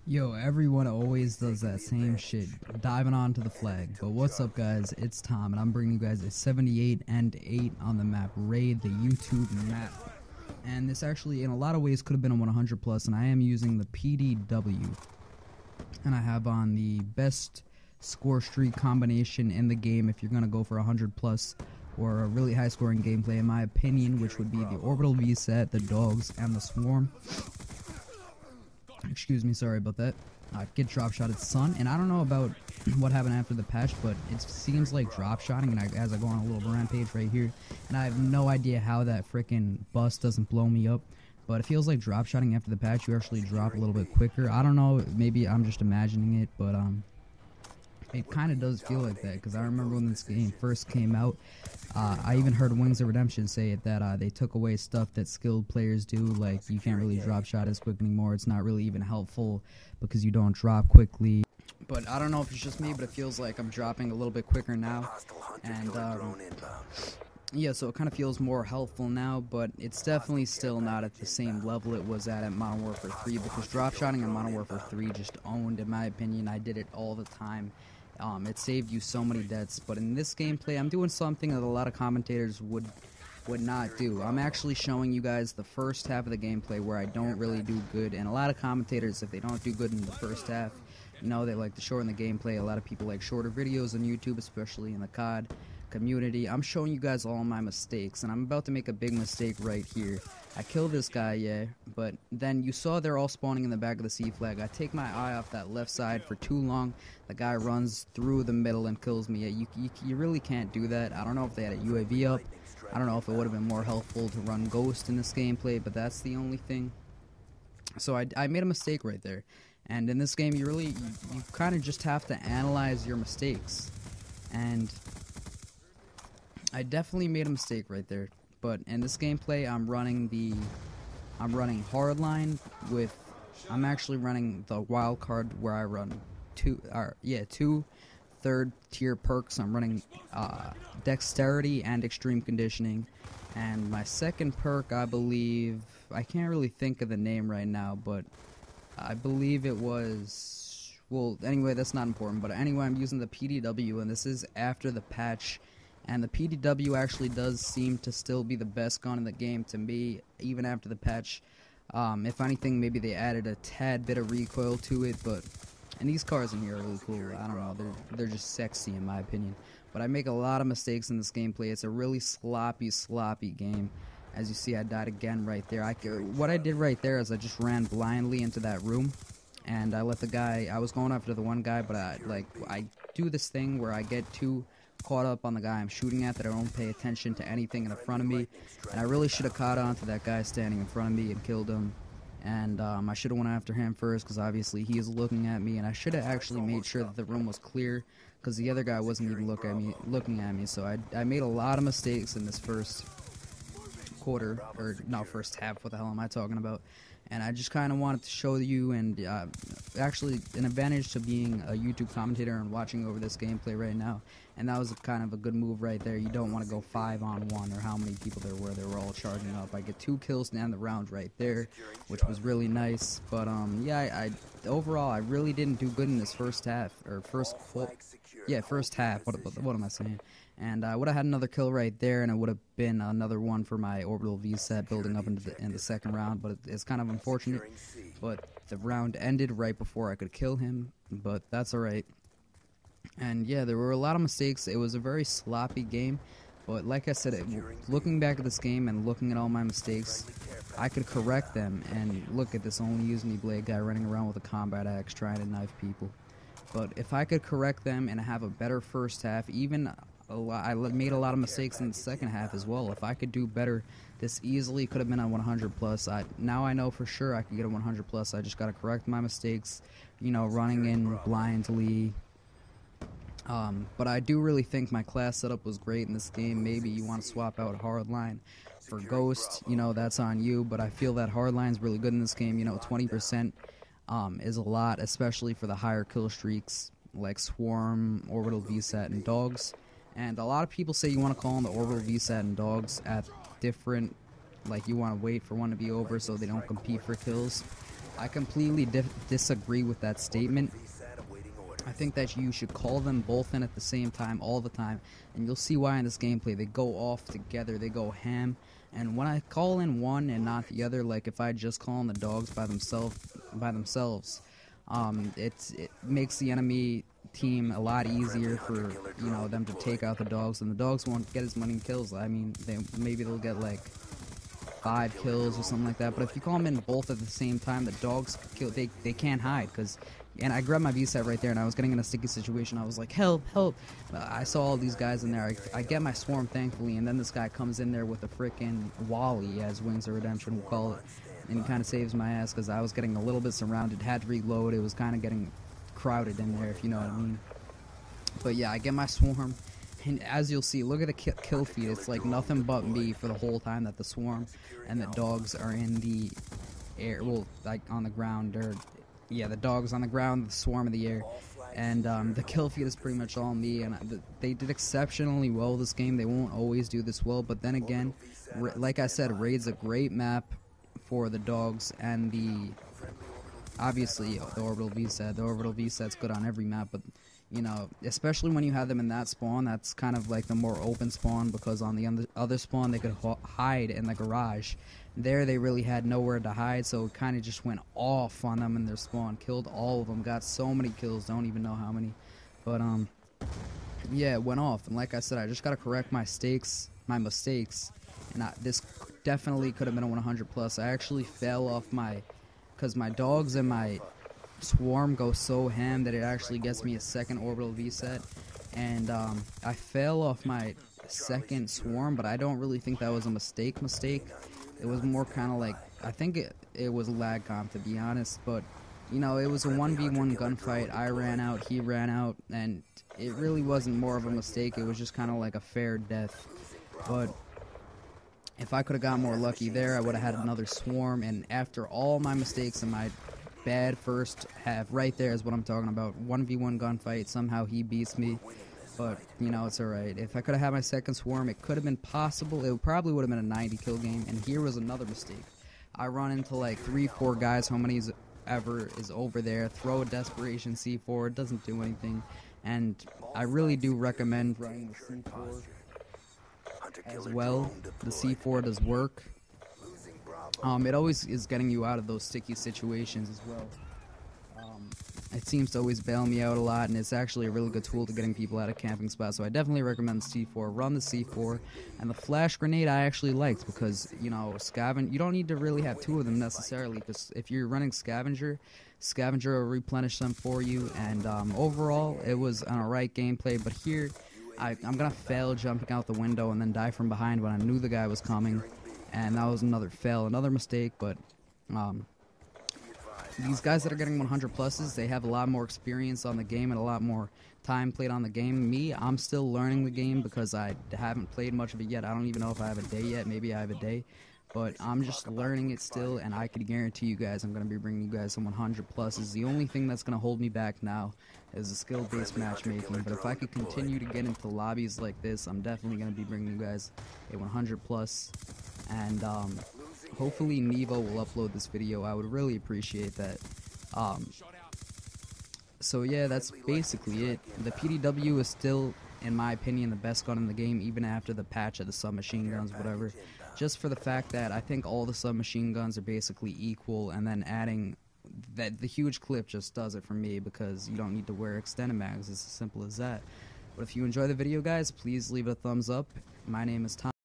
Yo, everyone always does that same shit, diving onto the flag. But what's up, guys? It's Tom, and I'm bringing you guys a 78 and 8 on the map Raid, the YouTube map. And this actually, in a lot of ways, could have been a 100 plus, and I am using the PDW. And I have on the best score streak combination in the game if you're gonna go for 100 plus or a really high scoring gameplay, in my opinion, which would be the Orbital Vsat, the Dogs, and the Swarm. Excuse me, sorry about that. Get drop shot at Sun, and I don't know about what happened after the patch, but it seems like drop shotting, and as I go on a little rampage right here, and I have no idea how that freaking bus doesn't blow me up, but it feels like drop shotting after the patch, you actually drop a little bit quicker. I don't know, maybe I'm just imagining it, but it kind of does feel like that, because I remember when this game first came out, I even heard Wings of Redemption say it, that they took away stuff that skilled players do, like you can't really drop shot as quick anymore, it's not really even helpful because you don't drop quickly. But I don't know if it's just me, but it feels like I'm dropping a little bit quicker now, and yeah, so it kind of feels more helpful now, but it's definitely still not at the same level it was at Modern Warfare 3, because drop shotting in Modern Warfare 3 just owned, in my opinion. I did it all the time. It saved you so many deaths, but in this gameplay, I'm doing something that a lot of commentators would not do. I'm actually showing you guys the first half of the gameplay where I don't really do good, and a lot of commentators, if they don't do good in the first half, you know, they like to shorten the gameplay. A lot of people like shorter videos on YouTube, especially in the COD community. I'm showing you guys all my mistakes, and I'm about to make a big mistake right here. I kill this guy, yeah, but then you saw they're all spawning in the back of the C flag. I take my eye off that left side for too long. The guy runs through the middle and kills me. You really can't do that. I don't know if they had a UAV up. I don't know if it would have been more helpful to run Ghost in this gameplay, but that's the only thing. So I made a mistake right there. And in this game, you kind of just have to analyze your mistakes. And I definitely made a mistake right there. But in this gameplay, I'm running hardline with, I'm actually running the wild card where I run two third tier perks. I'm running dexterity and extreme conditioning, and my second perk, I believe, I can't really think of the name right now, but I believe it was, well, anyway, that's not important, but anyway, I'm using the PDW, and this is after the patch. And the PDW actually does seem to still be the best gun in the game to me, even after the patch. If anything, maybe they added a tad bit of recoil to it, but and these cars in here are really cool. I don't know, they're just sexy in my opinion. But I make a lot of mistakes in this gameplay. It's a really sloppy game. As you see, I died again right there. What I did right there is I just ran blindly into that room, and I let the guy. I was going after the one guy, but I do this thing where I get too caught up on the guy I'm shooting at that I don't pay attention to anything in front of me, and I really should have caught on to that guy standing in front of me and killed him. And I should have went after him first, because obviously he is looking at me, and I should have actually made sure that the room was clear, because the other guy wasn't even looking at me. So I made a lot of mistakes in this first quarter, or no, first half. What the hell am I talking about? And I just kind of wanted to show you, and actually an advantage to being a YouTube commentator and watching over this gameplay right now. And that was kind of a good move right there. You don't want to go 5-on-1, or how many people there were. They were all charging up. I get 2 kills to end the round right there, which was really nice. But yeah, overall I really didn't do good in this first half, or first half. What am I saying? And I would have had another kill right there, and it would have been another one for my Orbital Vsat building up in the second round. But it's kind of unfortunate. But the round ended right before I could kill him. But that's alright. And yeah, there were a lot of mistakes. It was a very sloppy game. But like I said, looking back at this game and looking at all my mistakes, I could correct them. And look at this only using blade guy running around with a combat axe trying to knife people. But if I could correct them and have a better first half, I made a lot of mistakes in the second half as well. If I could do better, this easily could have been a 100 plus. Now I know for sure I could get a 100 plus. I just got to correct my mistakes, you know, running in blindly. But I do really think my class setup was great in this game. Maybe you want to swap out hardline for Ghost, you know, that's on you. But I feel that hardline's really good in this game. You know, 20% is a lot, especially for the higher kill streaks like Swarm, Orbital Vsat, and Dogs. And a lot of people say you want to call on the Orbital Vsat and Dogs at different, like you want to wait for one to be over so they don't compete for kills. I completely disagree with that statement. I think that you should call them both in at the same time all the time, and you'll see why in this gameplay. They go off together, they go ham, and when I call in one and not the other, like if I just call in the dogs by themselves, it makes the enemy team a lot easier for, you know, them to take out the dogs, and the dogs won't get as many kills. I mean, maybe they'll get like 5 kills or something like that, but if you call them in both at the same time, the dogs kill, they can't hide, because, and I grabbed my Vsat right there, and I was getting in a sticky situation. I was like, help, help. I saw all these guys in there. I get my swarm, thankfully, and then this guy comes in there with a freaking Wally, as Wings of Redemption will call it, and he kind of saves my ass, because I was getting a little bit surrounded, had to reload. It was kind of getting crowded in there, if you know what I mean. But yeah, I get my swarm, and as you'll see, look at the kill feed. It's like nothing but me for the whole time that the swarm and the dogs are in the air, well, like on the ground, or yeah, the dogs on the ground, the swarm in the air, and the kill feed is pretty much all me, and they did exceptionally well this game. They won't always do this well, but then again, like I said, Raid's a great map for the dogs, and obviously the Orbital Vsat. The Orbital Vsat's good on every map, but you know, especially when you have them in that spawn, that's kind of like the more open spawn, because on the other spawn they could hide in the garage. There they really had nowhere to hide, so it kind of just went off on them in their spawn. Killed all of them, got so many kills, don't even know how many. But yeah, it went off, and like I said, I just gotta correct my mistakes, and this definitely could have been a 100 plus. I actually fell off because my dogs and my swarm go so ham that it actually gets me a second Orbital Vsat, and I fell off my second swarm, but I don't really think that was a mistake. It was more kind of like, I think it was a lag comp, to be honest, but you know, it was a 1v1 gunfight. I ran out, he ran out, and it really wasn't more of a mistake. It was just kind of like a fair death. But if I could have got more lucky there, I would have had another swarm, and after all my mistakes and my bad first half, right there is what I'm talking about. 1v1 gunfight, somehow he beats me, but you know, it's alright. If I could have had my second swarm, it could have been possible. It probably would have been a 90 kill game, and here was another mistake. I run into like 3-4 guys, how many ever is over there, throw a desperation C4, it doesn't do anything, and I really do recommend running the C4 as well. The C4 does work. It always is getting you out of those sticky situations as well. It seems to always bail me out a lot, and it's actually a really good tool to getting people out of camping spots, so I definitely recommend the C4. Run the C4, and the flash grenade I actually liked, because, you know, you don't need to really have 2 of them necessarily, because if you're running Scavenger will replenish them for you, and overall, it was an alright gameplay, but here, I'm gonna fail jumping out the window and then die from behind when I knew the guy was coming. And that was another fail, another mistake, but these guys that are getting 100 pluses, they have a lot more experience on the game and a lot more time played on the game. Me, I'm still learning the game because I haven't played much of it yet. I don't even know if I have a day yet. Maybe I have a day. But I'm just learning it still, and I can guarantee you guys I'm going to be bringing you guys some 100 pluses. The only thing that's going to hold me back now is the skill-based matchmaking. But if I could continue to get into lobbies like this, I'm definitely going to be bringing you guys a 100 plus. And hopefully Nevo will upload this video. I would really appreciate that. So yeah, that's basically it. The PDW is still, in my opinion, the best gun in the game, even after the patch of the submachine guns, whatever. Just for the fact that I think all the submachine guns are basically equal, and then adding that the huge clip just does it for me, because you don't need to wear extended mags. It's as simple as that. But if you enjoy the video, guys, please leave it a thumbs up. My name is Tom.